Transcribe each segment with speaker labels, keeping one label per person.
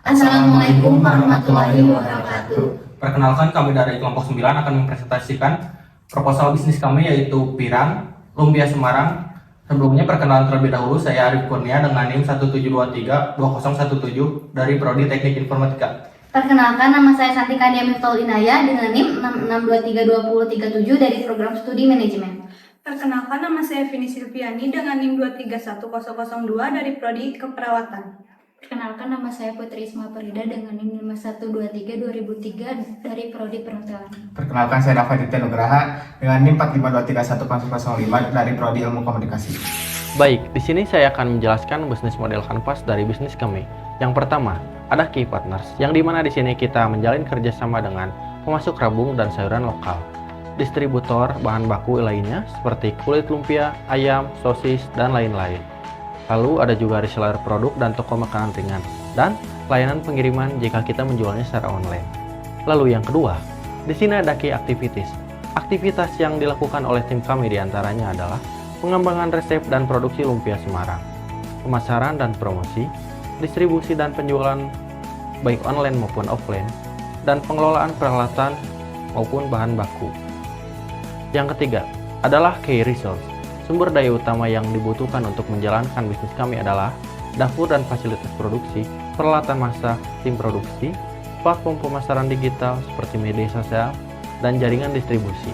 Speaker 1: Assalamualaikum warahmatullahi wabarakatuh.
Speaker 2: Perkenalkan, kami dari kelompok 9 akan mempresentasikan proposal bisnis kami, yaitu Pirang, Lumpia Semarang. Sebelumnya perkenalan terlebih dahulu, saya Arif Kurnia dengan NIM 17232017 dari Prodi Teknik Informatika.
Speaker 1: Perkenalkan, nama saya Santika Dia Miftahul Inayah dengan NIM 66232037 dari Program Studi Manajemen.
Speaker 3: Perkenalkan, nama saya Vini Silviani dengan NIM 231002 dari Prodi Keperawatan.
Speaker 4: Perkenalkan, nama saya Putri Isma Perida dengan NIM 5123-2003 dari Prodi Perhotelan.
Speaker 5: Perkenalkan, saya Rafa Ditya Nugraha dengan NIM 4523105 dari Prodi Ilmu Komunikasi.
Speaker 6: Baik, di sini saya akan menjelaskan bisnis model kanvas dari bisnis kami. Yang pertama, ada key partners, yang dimana di sini kita menjalin kerjasama dengan pemasok rabung dan sayuran lokal, distributor bahan baku lainnya seperti kulit lumpia, ayam, sosis, dan lain-lain. Lalu ada juga reseller produk dan toko makanan ringan, dan layanan pengiriman jika kita menjualnya secara online. Lalu yang kedua, di sini ada key activities. Aktivitas yang dilakukan oleh tim kami diantaranya adalah pengembangan resep dan produksi lumpia Semarang, pemasaran dan promosi, distribusi dan penjualan baik online maupun offline, dan pengelolaan peralatan maupun bahan baku. Yang ketiga adalah key resource. Sumber daya utama yang dibutuhkan untuk menjalankan bisnis kami adalah dapur dan fasilitas produksi, peralatan masak, tim produksi, platform pemasaran digital seperti media sosial, dan jaringan distribusi.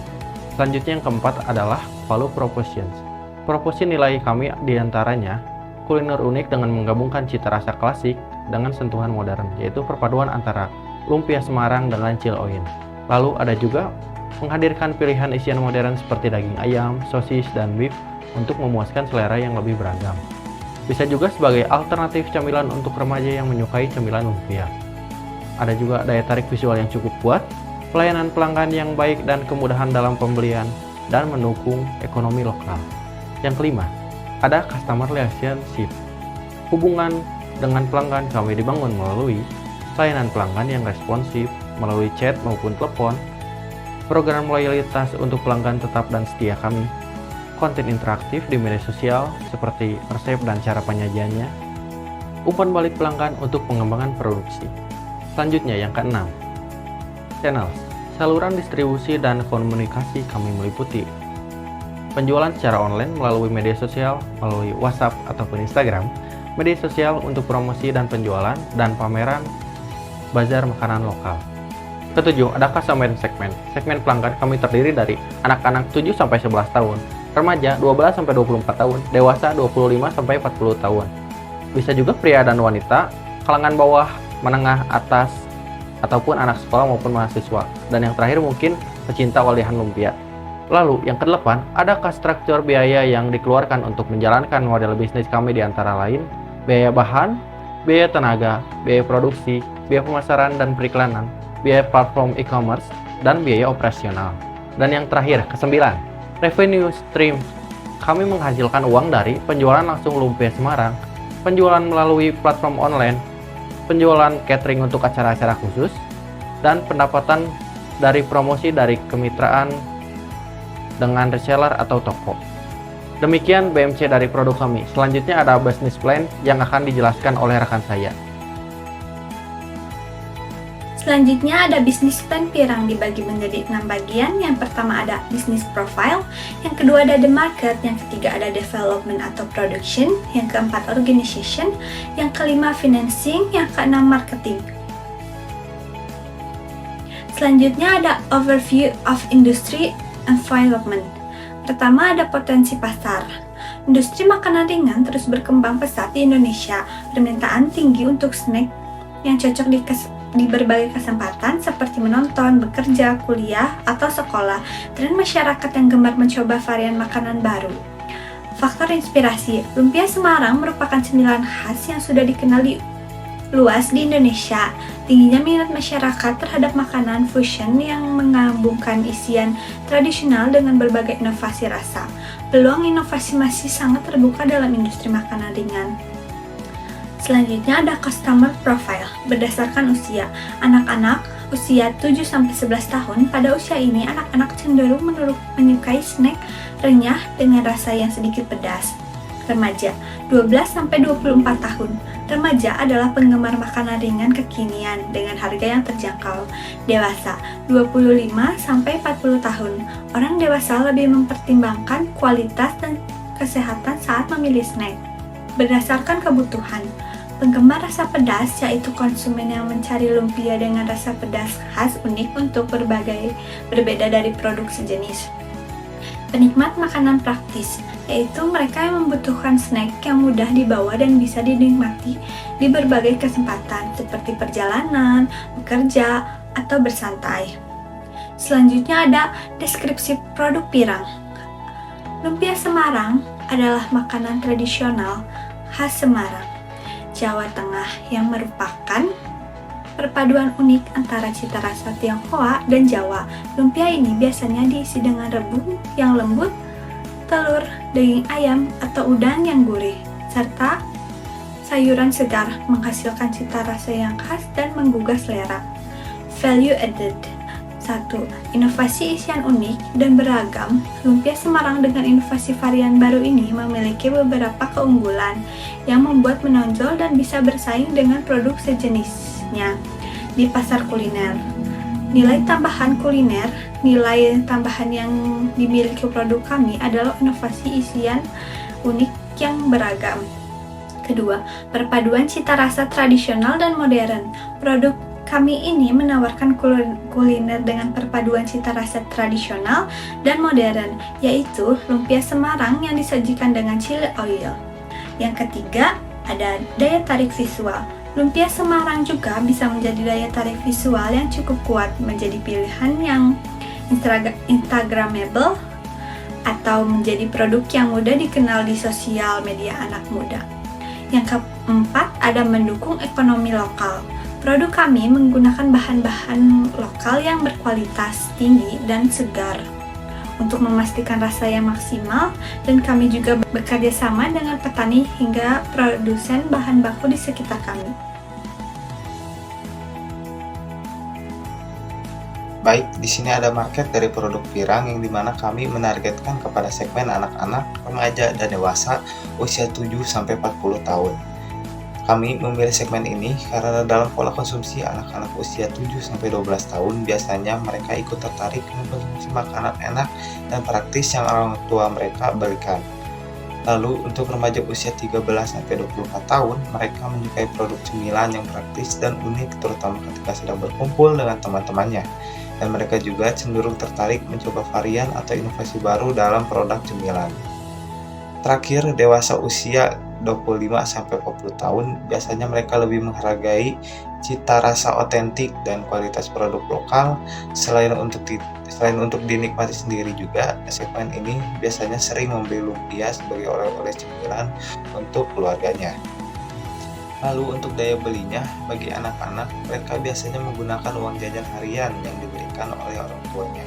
Speaker 6: Selanjutnya yang keempat adalah value propositions. Proposi nilai kami diantaranya kuliner unik dengan menggabungkan cita rasa klasik dengan sentuhan modern, yaitu perpaduan antara lumpia Semarang dengan Ciloin. Lalu ada juga menghadirkan pilihan isian modern seperti daging ayam, sosis, dan beef untuk memuaskan selera yang lebih beragam. Bisa juga sebagai alternatif camilan untuk remaja yang menyukai camilan lumpia. Ada juga daya tarik visual yang cukup kuat, pelayanan pelanggan yang baik dan kemudahan dalam pembelian, dan mendukung ekonomi lokal. Yang kelima, ada customer relationship. Hubungan dengan pelanggan kami dibangun melalui layanan pelanggan yang responsif melalui chat maupun telepon, program loyalitas untuk pelanggan tetap dan setia kami, konten interaktif di media sosial seperti resep dan cara penyajiannya, umpan balik pelanggan untuk pengembangan produksi. Selanjutnya yang keenam, channel. Saluran distribusi dan komunikasi kami meliputi penjualan secara online melalui media sosial, melalui WhatsApp ataupun Instagram, media sosial untuk promosi dan penjualan, dan pameran bazar makanan lokal. Ketujuh, ada customer segmen. Segmen pelanggan kami terdiri dari anak-anak 7-11 tahun, remaja 12-24 tahun, dewasa 25-40 tahun. Bisa juga pria dan wanita, kalangan bawah, menengah, atas, ataupun anak sekolah maupun mahasiswa. Dan yang terakhir mungkin pecinta walihan lumpia. Lalu yang kedelapan, ada cost structure biaya yang dikeluarkan untuk menjalankan model bisnis kami di antara lain biaya bahan, biaya tenaga, biaya produksi, biaya pemasaran dan periklanan, biaya platform e-commerce, dan biaya operasional. Dan yang terakhir, kesembilan, revenue stream. Kami menghasilkan uang dari penjualan langsung lumpia Semarang, penjualan melalui platform online, penjualan catering untuk acara-acara khusus, dan pendapatan dari promosi dari kemitraan dengan reseller atau toko. Demikian BMC dari produk kami. Selanjutnya ada business plan yang akan dijelaskan oleh rekan saya.
Speaker 3: Selanjutnya ada bisnis plan Pirang dibagi menjadi 6 bagian. Yang pertama ada business profile, yang kedua ada the market, yang ketiga ada development atau production, yang keempat organization, yang kelima financing, yang keenam marketing. Selanjutnya ada overview of industry environment. Pertama ada potensi pasar. Industri makanan ringan terus berkembang pesat di Indonesia. Permintaan tinggi untuk snack yang cocok di berbagai kesempatan seperti menonton, bekerja, kuliah, atau sekolah. Tren masyarakat yang gemar mencoba varian makanan baru. Faktor inspirasi, lumpia Semarang merupakan cemilan khas yang sudah dikenali luas di Indonesia. Tingginya minat masyarakat terhadap makanan fusion yang menggabungkan isian tradisional dengan berbagai inovasi rasa. Peluang inovasi masih sangat terbuka dalam industri makanan ringan. Selanjutnya ada customer profile berdasarkan usia. Anak-anak usia 7-11 tahun, pada usia ini anak-anak cenderung menyukai snack renyah dengan rasa yang sedikit pedas. Remaja 12-24 tahun, Remaja adalah penggemar makanan ringan kekinian dengan harga yang terjangkau. Dewasa 25-40 tahun. Orang dewasa lebih mempertimbangkan kualitas dan kesehatan saat memilih snack. Berdasarkan kebutuhan, penggemar rasa pedas yaitu konsumen yang mencari lumpia dengan rasa pedas khas unik untuk berbeda dari produk sejenis. Penikmat makanan praktis, yaitu mereka yang membutuhkan snack yang mudah dibawa dan bisa dinikmati di berbagai kesempatan seperti perjalanan, bekerja, atau bersantai. Selanjutnya ada deskripsi produk pirang. Lumpia Semarang adalah makanan tradisional khas Semarang, Jawa Tengah yang merupakan perpaduan unik antara cita rasa Tionghoa dan Jawa. Lumpia ini biasanya diisi dengan rebung yang lembut, telur, daging ayam, atau udang yang gurih, serta sayuran segar menghasilkan cita rasa yang khas dan menggugah selera. Value added. 1. Inovasi isian unik dan beragam. Lumpia Semarang dengan inovasi varian baru ini memiliki beberapa keunggulan yang membuat menonjol dan bisa bersaing dengan produk sejenisnya di pasar kuliner. Nilai tambahan kuliner, nilai tambahan yang dimiliki produk kami adalah inovasi isian unik yang beragam. Kedua, perpaduan cita rasa tradisional dan modern. Produk kami ini menawarkan kuliner dengan perpaduan cita rasa tradisional dan modern, yaitu lumpia Semarang yang disajikan dengan chili oil. Yang ketiga, ada daya tarik visual. Lumpia Semarang juga bisa menjadi daya tarik visual yang cukup kuat, menjadi pilihan yang instagramable atau menjadi produk yang mudah dikenal di sosial media anak muda. Yang keempat, ada mendukung ekonomi lokal. Produk kami menggunakan bahan-bahan lokal yang berkualitas tinggi dan segar untuk memastikan rasa yang maksimal, dan kami juga bekerja sama dengan petani hingga produsen bahan baku di sekitar kami.
Speaker 5: Baik, di sini ada market dari produk pirang yang dimana kami menargetkan kepada segmen anak-anak, remaja, dan dewasa usia 7-40 tahun. Kami memilih segmen ini karena dalam pola konsumsi anak-anak usia 7-12 tahun biasanya mereka ikut tertarik mengkonsumsi makanan enak dan praktis yang orang tua mereka berikan. Lalu untuk remaja usia 13-24 tahun, mereka menyukai produk cemilan yang praktis dan unik terutama ketika sedang berkumpul dengan teman-temannya. Dan mereka juga cenderung tertarik mencoba varian atau inovasi baru dalam produk cemilan. Terakhir, dewasa usia 25-40 tahun biasanya mereka lebih menghargai cita rasa otentik dan kualitas produk lokal. Selain untuk dinikmati sendiri juga, segmen ini biasanya sering membeli lumpia sebagai oleh-oleh cemilan untuk keluarganya. Lalu untuk daya belinya, bagi anak-anak mereka biasanya menggunakan uang jajan harian yang diberikan oleh orang tuanya.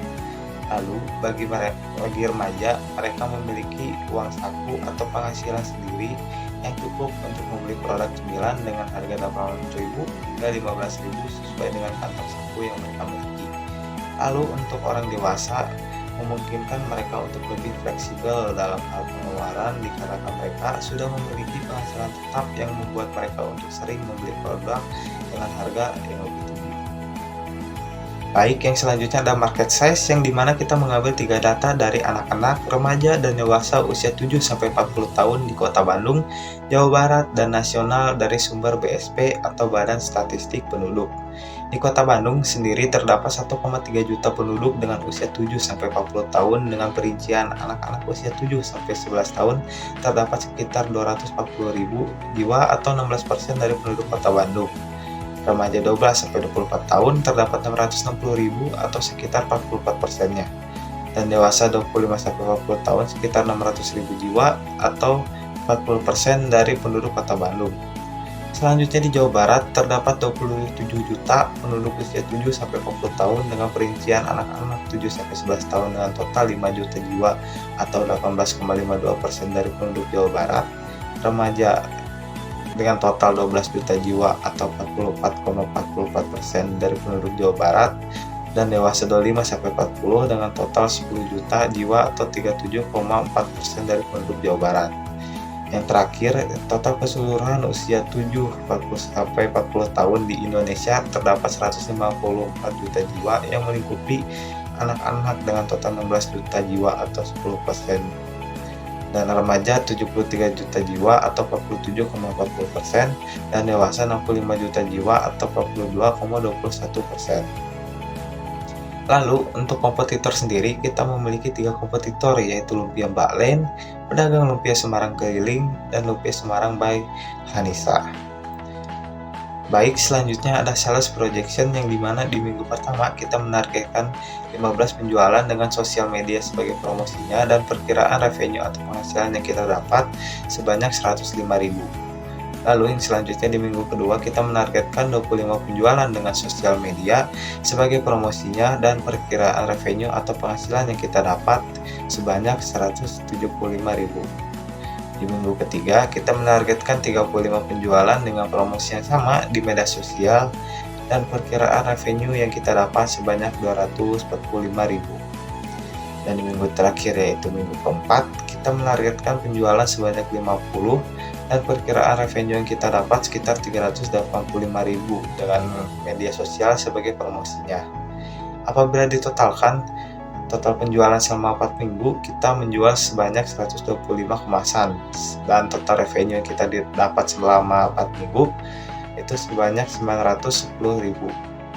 Speaker 5: Lalu bagi remaja, mereka memiliki uang saku atau penghasilan sendiri yang cukup untuk membeli produk cemilan dengan harga Rp8.000 hingga Rp15.000 sesuai dengan kantong saku yang mereka miliki. Lalu untuk orang dewasa, memungkinkan mereka untuk lebih fleksibel dalam hal pengeluaran dikarenakan mereka sudah memiliki penghasilan tetap yang membuat mereka untuk sering membeli produk dengan harga yang lebih tinggi. Baik, yang selanjutnya ada market size yang dimana kita mengambil 3 data dari anak-anak, remaja, dan dewasa usia 7-40 tahun di Kota Bandung, Jawa Barat, dan nasional dari sumber BSP atau Badan Statistik Penduduk. Di Kota Bandung sendiri terdapat 1,3 juta penduduk dengan usia 7-40 tahun dengan perincian anak-anak usia 7-11 tahun terdapat sekitar 240.000 jiwa atau 16% dari penduduk Kota Bandung. Remaja 12-24 tahun terdapat 660.000 atau sekitar 44%-nya. Dan dewasa 25-40 tahun sekitar 600.000 jiwa atau 40% dari penduduk Kota Bandung. Selanjutnya di Jawa Barat terdapat 27 juta penduduk usia 7-40 tahun dengan perincian anak-anak 7-11 tahun dengan total 5 juta jiwa atau 18,52% dari penduduk Jawa Barat. Remaja dengan total 12 juta jiwa atau 44,44% dari penduduk Jawa Barat, dan dewasa 25-40 dengan total 10 juta jiwa atau 37,4% dari penduduk Jawa Barat. Yang terakhir, total keseluruhan usia 7-40 tahun di Indonesia terdapat 154 juta jiwa yang melingkupi anak-anak dengan total 16 juta jiwa atau 10%, dan remaja 73 juta jiwa atau 47,40%, dan dewasa 65 juta jiwa atau 42,21%. Lalu, untuk kompetitor sendiri, kita memiliki 3 kompetitor, yaitu Lumpia Mbak Len, pedagang lumpia Semarang keliling, dan Lumpia Semarang by Hanisa. Baik, selanjutnya ada sales projection, yang dimana di minggu pertama kita menargetkan 15 penjualan dengan sosial media sebagai promosinya, dan perkiraan revenue atau penghasilan yang kita dapat sebanyak 105.000. Lalu yang selanjutnya di minggu kedua kita menargetkan 25 penjualan dengan sosial media sebagai promosinya, dan perkiraan revenue atau penghasilan yang kita dapat sebanyak 175.000. Di minggu ketiga kita menargetkan 35 penjualan dengan promosi yang sama di media sosial, dan perkiraan revenue yang kita dapat sebanyak 245.000. Dan di minggu terakhir, yaitu minggu keempat, kita menargetkan penjualan sebanyak 50 dan perkiraan revenue yang kita dapat sekitar 385.000 dengan media sosial sebagai promosinya. Apabila ditotalkan, total penjualan selama 4 minggu kita menjual sebanyak 125 kemasan, dan total revenue yang kita dapat selama 4 minggu itu sebanyak 910.000.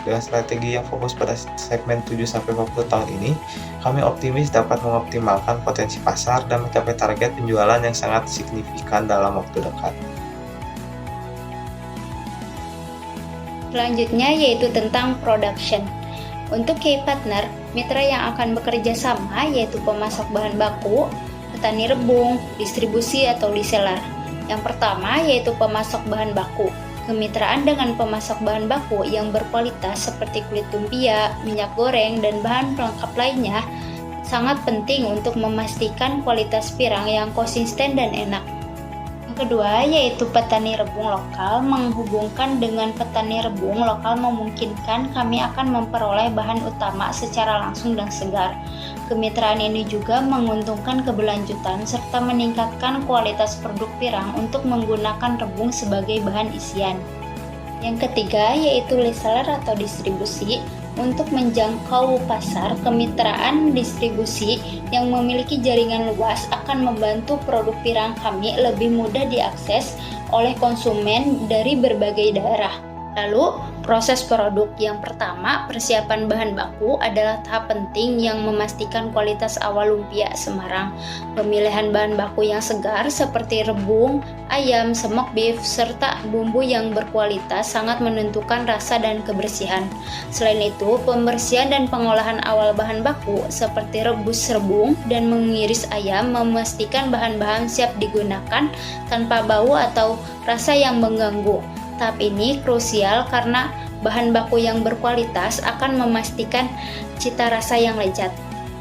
Speaker 5: Dengan strategi yang fokus pada segmen 7-40 tahun ini, kami optimis dapat mengoptimalkan potensi pasar dan mencapai target penjualan yang sangat signifikan dalam waktu dekat.
Speaker 4: Selanjutnya yaitu tentang production. Untuk key partner, mitra yang akan bekerja sama yaitu pemasok bahan baku, petani rebung, distribusi atau reseller. Yang pertama yaitu pemasok bahan baku. Kemitraan dengan pemasok bahan baku yang berkualitas seperti kulit lumpia, minyak goreng, dan bahan pelengkap lainnya sangat penting untuk memastikan kualitas pirang yang konsisten dan enak. Yang kedua yaitu petani rebung lokal. Menghubungkan dengan petani rebung lokal memungkinkan kami akan memperoleh bahan utama secara langsung dan segar. Kemitraan ini juga menguntungkan keberlanjutan serta meningkatkan kualitas produk pirang untuk menggunakan rebung sebagai bahan isian. Yang ketiga yaitu reseller atau distribusi. Untuk menjangkau pasar, kemitraan distribusi yang memiliki jaringan luas akan membantu produk pirang kami lebih mudah diakses oleh konsumen dari berbagai daerah. Lalu, proses produk. Yang pertama, persiapan bahan baku adalah tahap penting yang memastikan kualitas awal lumpia Semarang. Pemilihan bahan baku yang segar seperti rebung, ayam, smoked beef, serta bumbu yang berkualitas sangat menentukan rasa dan kebersihan. Selain itu, pembersihan dan pengolahan awal bahan baku seperti rebus rebung dan mengiris ayam memastikan bahan-bahan siap digunakan tanpa bau atau rasa yang mengganggu. Tahap ini krusial karena bahan baku yang berkualitas akan memastikan cita rasa yang lezat.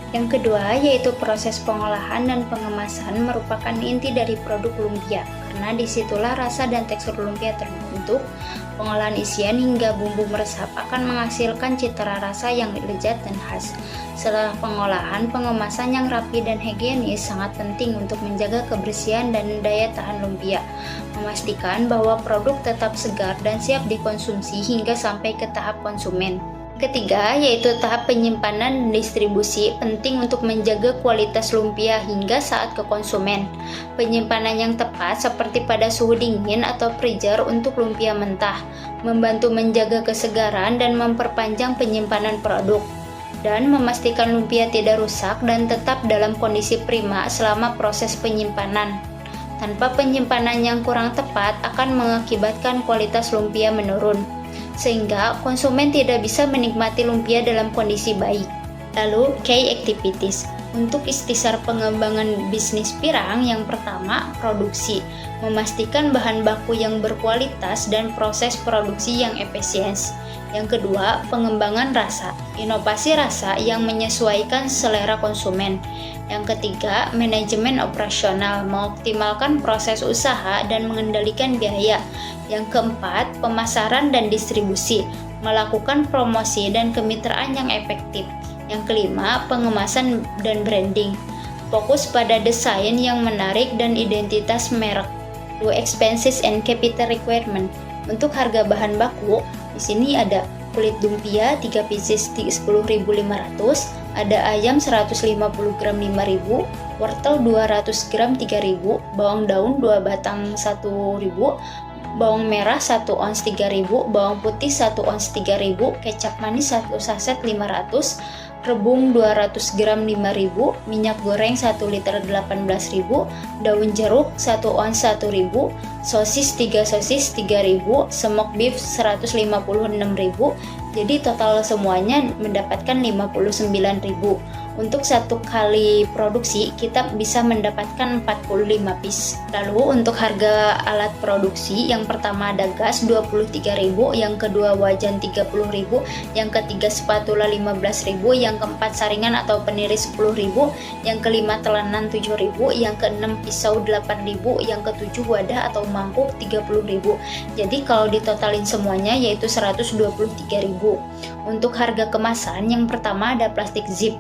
Speaker 4: Yang kedua yaitu proses pengolahan dan pengemasan merupakan inti dari produk lumpia, karena disitulah rasa dan tekstur lumpia terbentuk. Pengolahan isian hingga bumbu meresap akan menghasilkan cita rasa yang lezat dan khas. Setelah pengolahan, pengemasan yang rapi dan higienis sangat penting untuk menjaga kebersihan dan daya tahan lumpia, memastikan bahwa produk tetap segar dan siap dikonsumsi hingga sampai ke tahap konsumen. Ketiga yaitu tahap penyimpanan dan distribusi, penting untuk menjaga kualitas lumpia hingga saat ke konsumen. Penyimpanan yang tepat seperti pada suhu dingin atau freezer untuk lumpia mentah membantu menjaga kesegaran dan memperpanjang penyimpanan produk, dan memastikan lumpia tidak rusak dan tetap dalam kondisi prima selama proses penyimpanan. Tanpa penyimpanan yang kurang tepat akan mengakibatkan kualitas lumpia menurun, sehingga konsumen tidak bisa menikmati lumpia dalam kondisi baik. Lalu, key activities. Untuk ikhtisar pengembangan bisnis pirang, yang pertama, produksi. Memastikan bahan baku yang berkualitas dan proses produksi yang efisien. Yang kedua, pengembangan rasa. Inovasi rasa yang menyesuaikan selera konsumen. Yang ketiga, manajemen operasional. Mengoptimalkan proses usaha dan mengendalikan biaya. Yang keempat, pemasaran dan distribusi. Melakukan promosi dan kemitraan yang efektif. Yang kelima, pengemasan dan branding. Fokus pada desain yang menarik dan identitas merek. Low expenses and capital requirement. Untuk harga bahan baku, di sini ada kulit lumpia 3 pieces 10.500, ada ayam 150 gram 5.000, wortel 200 gram 3.000, bawang daun 2 batang 1.000, bawang merah 1 ons 3.000, bawang putih 1 ons 3.000, kecap manis 1 saset 500, rebung 200 gram 5.000, minyak goreng 1 liter 18.000, daun jeruk 1 ons 1.000, sosis 3 sosis 3.000, smoked beef 156.000. Jadi total semuanya mendapatkan 59.000. Untuk satu kali produksi kita bisa mendapatkan 45 piece. Lalu untuk harga alat produksi, yang pertama ada gas 23.000, yang kedua wajan 30.000, yang ketiga spatula 15.000, yang keempat saringan atau peniri 10.000, yang kelima telanan 7.000, yang keenam pisau 8.000, yang ketujuh wadah atau mangkuk 30.000. Jadi kalau ditotalin semuanya yaitu 123.000. Untuk harga kemasan, yang pertama ada plastik zip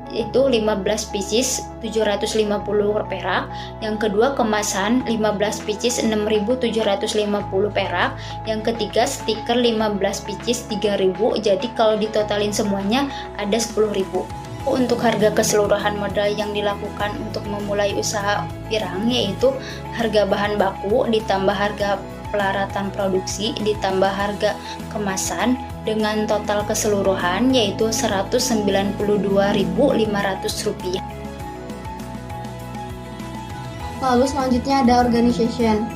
Speaker 4: itu 15 pieces 750 perak, yang kedua kemasan 15 pieces 6.750 perak, yang ketiga stiker 15 pieces 3.000. Jadi kalau ditotalin semuanya ada 10.000. Untuk harga keseluruhan modal yang dilakukan untuk memulai usaha pirang yaitu harga bahan baku ditambah harga pelaratan produksi ditambah harga kemasan dengan total keseluruhan yaitu Rp192.500.
Speaker 1: Lalu selanjutnya ada organization.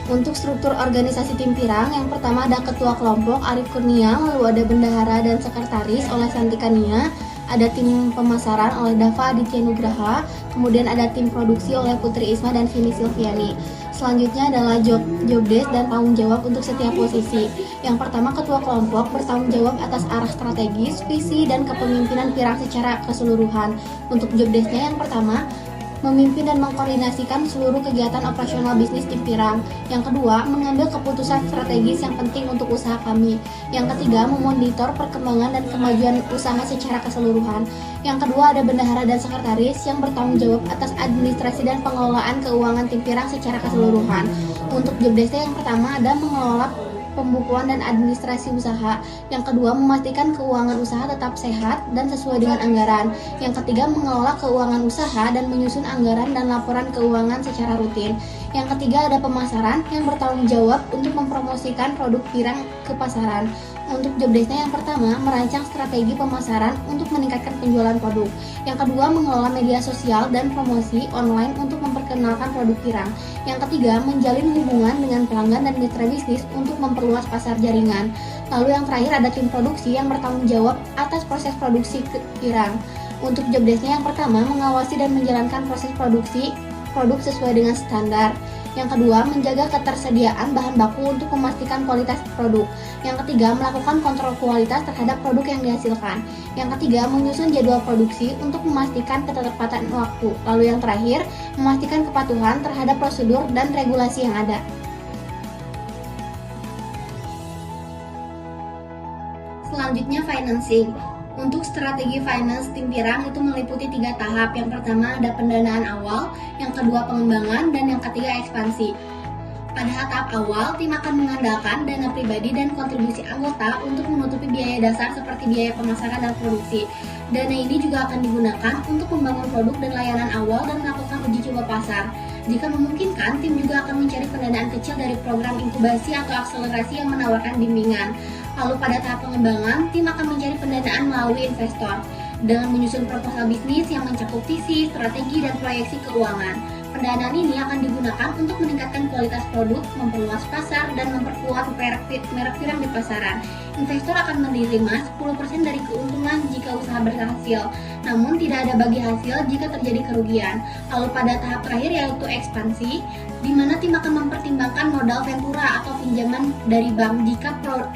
Speaker 1: Untuk struktur organisasi tim pirang, yang pertama ada ketua kelompok Arif Kurnia, lalu ada bendahara dan sekretaris oleh Santika Nia, ada tim pemasaran oleh Dava Aditya Nugraha, kemudian ada tim produksi oleh Putri Isma dan Vini Silviani. Selanjutnya adalah job desk dan tanggung jawab untuk setiap posisi. Yang pertama, ketua kelompok bertanggung jawab atas arah strategis, visi, dan kepemimpinan pirang secara keseluruhan. Untuk job desk-nya yang pertama, memimpin dan mengkoordinasikan seluruh kegiatan operasional bisnis tim pirang. Yang kedua, mengambil keputusan strategis yang penting untuk usaha kami. Yang ketiga, memonitor perkembangan dan kemajuan usaha secara keseluruhan. Yang kedua, ada bendahara dan sekretaris yang bertanggung jawab atas administrasi dan pengelolaan keuangan tim pirang secara keseluruhan. Untuk job desk-nya yang pertama ada mengelola pembukuan dan administrasi usaha. Yang kedua, memastikan keuangan usaha tetap sehat dan sesuai dengan anggaran. Yang ketiga, mengelola keuangan usaha dan menyusun anggaran dan laporan keuangan secara rutin. Yang ketiga, ada pemasaran yang bertanggung jawab untuk mempromosikan produk pirang ke pasaran. Untuk job desk-nya yang pertama, merancang strategi pemasaran untuk meningkatkan penjualan produk. Yang kedua, mengelola media sosial dan promosi online untuk memperkenalkan produk pirang. Yang ketiga, menjalin hubungan dengan pelanggan dan mitra bisnis untuk memperluas pasar jaringan. Lalu yang terakhir ada tim produksi yang bertanggung jawab atas proses produksi pirang. Untuk job desk-nya yang pertama, mengawasi dan menjalankan proses produksi produk sesuai dengan standar. Yang kedua, menjaga ketersediaan bahan baku untuk memastikan kualitas produk. Yang ketiga, melakukan kontrol kualitas terhadap produk yang dihasilkan. Yang ketiga, menyusun jadwal produksi untuk memastikan ketepatan waktu. Lalu yang terakhir, memastikan kepatuhan terhadap prosedur dan regulasi yang ada. Selanjutnya, financing. Untuk strategi finance tim pirang itu meliputi 3 tahap. Yang pertama ada pendanaan awal, yang kedua pengembangan, dan yang ketiga ekspansi. Pada tahap awal, tim akan mengandalkan dana pribadi dan kontribusi anggota untuk menutupi biaya dasar seperti biaya pemasaran dan produksi. Dana ini juga akan digunakan untuk membangun produk dan layanan awal dan melakukan uji coba pasar. Jika memungkinkan, tim juga akan mencari pendanaan kecil dari program inkubasi atau akselerasi yang menawarkan bimbingan. Lalu pada tahap pengembangan, tim akan mencari pendanaan melalui investor dengan menyusun proposal bisnis yang mencakup visi, strategi, dan proyeksi keuangan. Pendanaan ini akan digunakan untuk meningkatkan kualitas produk, memperluas pasar, dan memperkuat merek pirang di pasaran. Investor akan menerima 10% dari keuntungan jika usaha berhasil, namun tidak ada bagi hasil jika terjadi kerugian. Lalu pada tahap terakhir yaitu ekspansi, di mana tim akan mempertimbangkan modal ventura atau pinjaman dari bank jika produk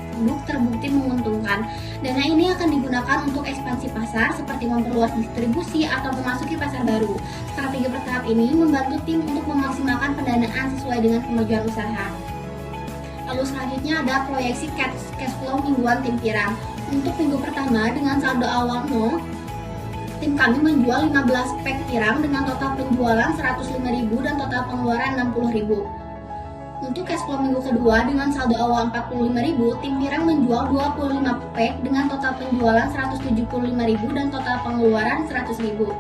Speaker 1: terbukti menguntungkan. Dana ini akan digunakan untuk ekspansi pasar seperti memperluas distribusi atau memasuki pasar baru. Strategi bertahap ini membantu tim untuk memaksimalkan pendanaan sesuai dengan kemajuan usaha. Lalu selanjutnya ada proyeksi cash flow mingguan tim pirang. Untuk minggu pertama dengan saldo awal 0, tim tim kami menjual 15 pack pirang dengan total penjualan 105.000 dan total pengeluaran 60.000. Untuk cash flow minggu kedua dengan saldo awal 45.000, tim pirang menjual 25 pack dengan total penjualan 175.000 dan total pengeluaran 100.000.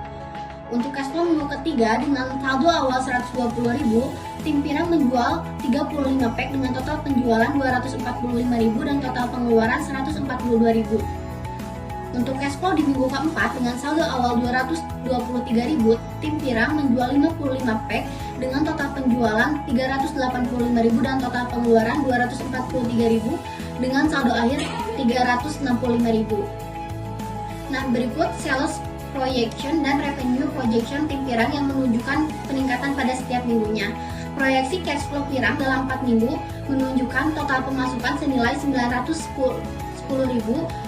Speaker 1: Untuk cash flow minggu ketiga dengan saldo awal 120.000, tim pirang menjual 35 pack dengan total penjualan 245.000 dan total pengeluaran 142.000. Untuk cash flow di minggu keempat dengan saldo awal 223.000, tim pirang menjual 55 pack dengan total penjualan 385.000 dan total pengeluaran 243.000 dengan saldo akhir 365.000. Nah, berikut sales projection dan revenue projection tim pirang yang menunjukkan peningkatan pada setiap minggunya. Proyeksi cash flow pirang dalam 4 minggu menunjukkan total pemasukan senilai 910.000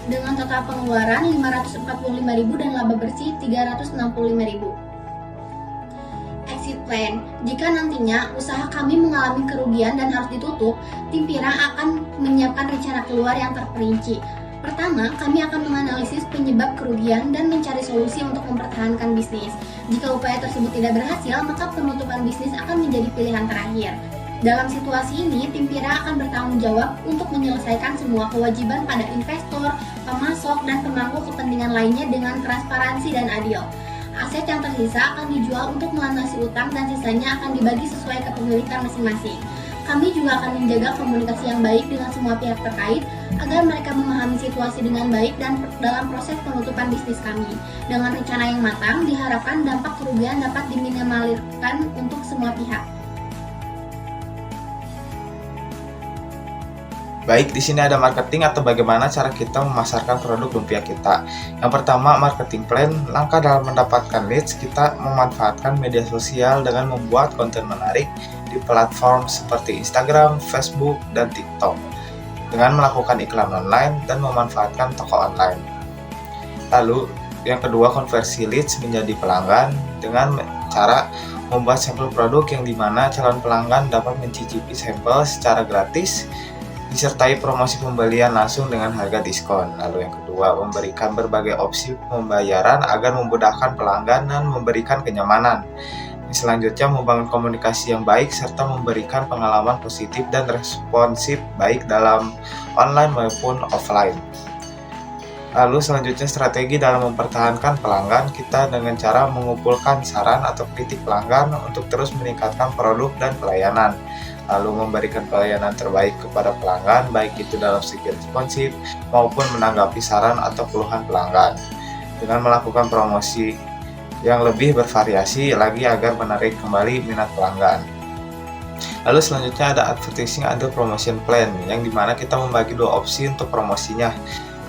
Speaker 1: dengan total pengeluaran 545.000 dan laba bersih 365.000. Exit plan. Jika nantinya usaha kami mengalami kerugian dan harus ditutup, tim pirang akan menyiapkan rencana keluar yang terperinci. Pertama, kami akan menganalisis penyebab kerugian dan mencari solusi untuk mempertahankan bisnis. Jika upaya tersebut tidak berhasil, maka penutupan bisnis akan menjadi pilihan terakhir. Dalam situasi ini, tim pirang akan bertanggung jawab untuk menyelesaikan semua kewajiban pada investor, pemasok, dan pemangku kepentingan lainnya dengan transparansi dan adil. Aset yang tersisa akan dijual untuk melunasi utang dan sisanya akan dibagi sesuai kepemilikan masing-masing. Kami juga akan menjaga komunikasi yang baik dengan semua pihak terkait agar mereka memahami situasi dengan baik dan dalam proses penutupan bisnis kami. Dengan rencana yang matang, diharapkan dampak kerugian dapat diminimalkan untuk semua pihak.
Speaker 5: Baik, di sini ada marketing atau bagaimana cara kita memasarkan produk lumpia kita. Yang pertama, marketing plan. Langkah dalam mendapatkan leads, kita memanfaatkan media sosial dengan membuat konten menarik di platform seperti Instagram, Facebook, dan TikTok. Dengan melakukan iklan online dan memanfaatkan toko online. Lalu, yang kedua, konversi leads menjadi pelanggan dengan cara membuat sampel produk yang dimana calon pelanggan dapat mencicipi sampel secara gratis disertai promosi pembelian langsung dengan harga diskon. Lalu yang kedua, memberikan berbagai opsi pembayaran agar memudahkan pelanggan dan memberikan kenyamanan. Selanjutnya, membangun komunikasi yang baik serta memberikan pengalaman positif dan responsif baik dalam online maupun offline. Lalu selanjutnya, strategi dalam mempertahankan pelanggan kita dengan cara mengumpulkan saran atau kritik pelanggan untuk terus meningkatkan produk dan pelayanan. Lalu memberikan pelayanan terbaik kepada pelanggan, baik itu dalam segi responsif maupun menanggapi saran atau keluhan pelanggan. Dengan melakukan promosi yang lebih bervariasi lagi agar menarik kembali minat pelanggan. Lalu selanjutnya ada advertising and promotion plan, yang dimana kita membagi dua opsi untuk promosinya.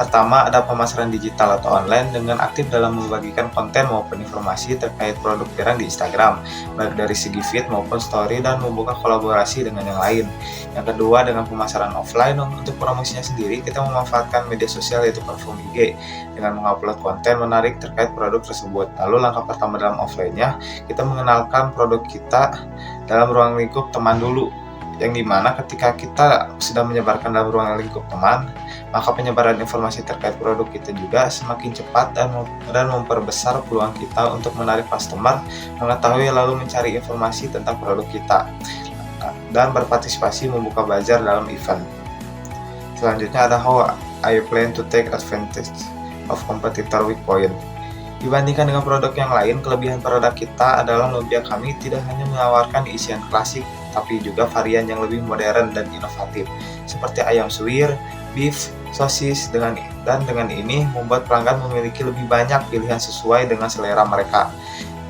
Speaker 5: Pertama, ada pemasaran digital atau online dengan aktif dalam membagikan konten maupun informasi terkait produk pirang di Instagram, baik dari segi feed maupun story, dan membuka kolaborasi dengan yang lain. Yang kedua, dengan pemasaran offline. Untuk promosinya sendiri, kita memanfaatkan media sosial yaitu platform IG dengan mengupload konten menarik terkait produk tersebut. Lalu langkah pertama dalam offline-nya, kita mengenalkan produk kita dalam ruang lingkup teman dulu, yang dimana ketika kita sudah menyebarkan dalam ruang lingkup teman, maka penyebaran informasi terkait produk kita juga semakin cepat dan memperbesar peluang kita untuk menarik customer, mengetahui lalu mencari informasi tentang produk kita, dan berpartisipasi membuka bazar dalam event. Selanjutnya ada how I plan to take advantage of competitor weak point. Dibandingkan dengan produk yang lain, kelebihan produk kita adalah lumpia kami tidak hanya menawarkan isian klasik, tapi juga varian yang lebih modern dan inovatif, seperti ayam suwir, beef, sosis, dengan ini membuat pelanggan memiliki lebih banyak pilihan sesuai dengan selera mereka.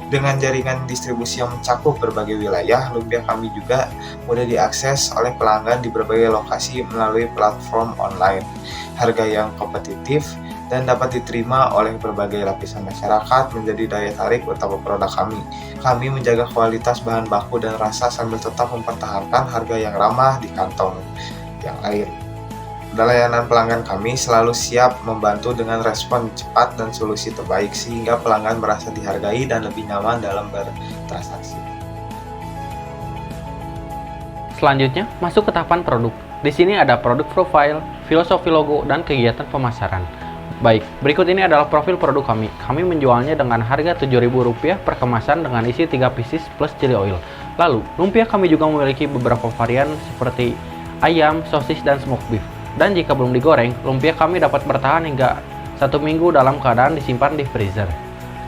Speaker 5: Dengan jaringan distribusi yang mencakup berbagai wilayah, lumpia kami juga mudah diakses oleh pelanggan di berbagai lokasi melalui platform online. Harga yang kompetitif dan dapat diterima oleh berbagai lapisan masyarakat menjadi daya tarik utama produk kami. Kami menjaga kualitas bahan baku dan rasa sambil tetap mempertahankan harga yang ramah di kantong yang lain. Layanan pelanggan kami selalu siap membantu dengan respon cepat dan solusi terbaik sehingga pelanggan merasa dihargai dan lebih nyaman dalam bertransaksi.
Speaker 6: Selanjutnya, masuk ke tahapan produk. Di sini ada produk profile, filosofi logo, dan kegiatan pemasaran. Baik, berikut ini adalah profil produk kami. Kami menjualnya dengan harga Rp7.000 per kemasan dengan isi 3 pieces plus chili oil. Lalu, lumpia kami juga memiliki beberapa varian seperti ayam, sosis, dan smoked beef. Dan jika belum digoreng, lumpia kami dapat bertahan hingga 1 minggu dalam keadaan disimpan di freezer.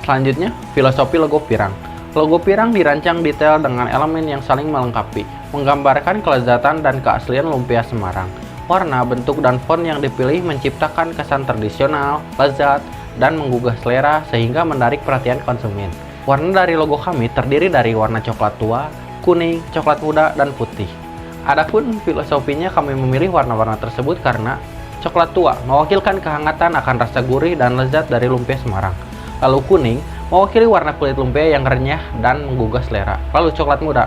Speaker 6: Selanjutnya, filosofi logo pirang. Logo pirang dirancang detail dengan elemen yang saling melengkapi, menggambarkan kelezatan dan keaslian lumpia Semarang. Warna, bentuk, dan font yang dipilih menciptakan kesan tradisional, lezat, dan menggugah selera sehingga menarik perhatian konsumen. Warna dari logo kami terdiri dari warna coklat tua, kuning, coklat muda, dan putih. Adapun filosofinya kami memilih warna-warna tersebut karena coklat tua mewakilkan kehangatan akan rasa gurih dan lezat dari lumpia Semarang. Lalu kuning mewakili warna kulit lumpia yang renyah dan menggugah selera. Lalu coklat muda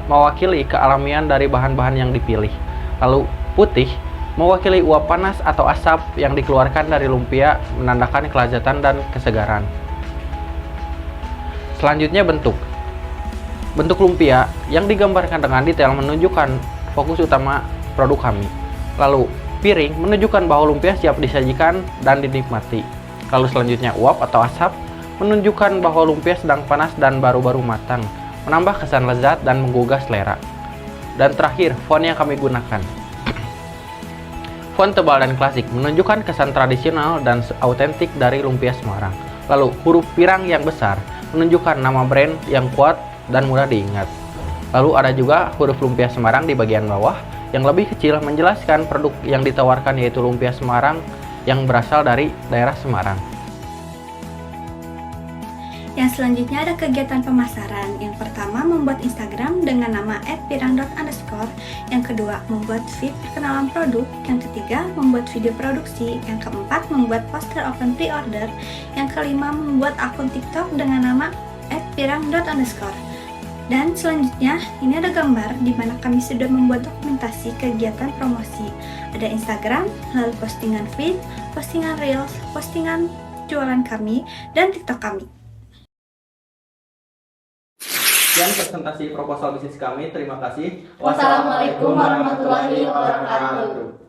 Speaker 6: mewakili kealamian dari bahan-bahan yang dipilih. Lalu putih mewakili uap panas atau asap yang dikeluarkan dari lumpia menandakan kelezatan dan kesegaran. Selanjutnya bentuk. Bentuk lumpia yang digambarkan dengan detail menunjukkan fokus utama produk kami. Lalu piring menunjukkan bahwa lumpia siap disajikan dan dinikmati. Lalu selanjutnya uap atau asap menunjukkan bahwa lumpia sedang panas dan baru-baru matang, menambah kesan lezat dan menggugah selera. Dan terakhir, font yang kami gunakan. Font tebal dan klasik menunjukkan kesan tradisional dan autentik dari lumpia Semarang. Lalu huruf pirang yang besar menunjukkan nama brand yang kuat dan mudah diingat. Lalu ada juga huruf lumpia Semarang di bagian bawah yang lebih kecil menjelaskan produk yang ditawarkan yaitu lumpia Semarang yang berasal dari daerah Semarang.
Speaker 3: Yang selanjutnya ada kegiatan pemasaran. Yang pertama, membuat Instagram dengan nama @pirang__. Yang kedua, membuat feed perkenalan produk. Yang ketiga, membuat video produksi. Yang keempat, membuat poster open pre-order. Yang kelima, membuat akun TikTok dengan nama @pirang__. Dan selanjutnya, ini ada gambar di mana kami sudah membuat dokumentasi kegiatan promosi. Ada Instagram, lalu postingan feed, postingan reels, postingan jualan kami, dan TikTok kami.
Speaker 2: Sekian presentasi proposal bisnis kami. Terima kasih.
Speaker 1: Wassalamualaikum warahmatullahi wabarakatuh.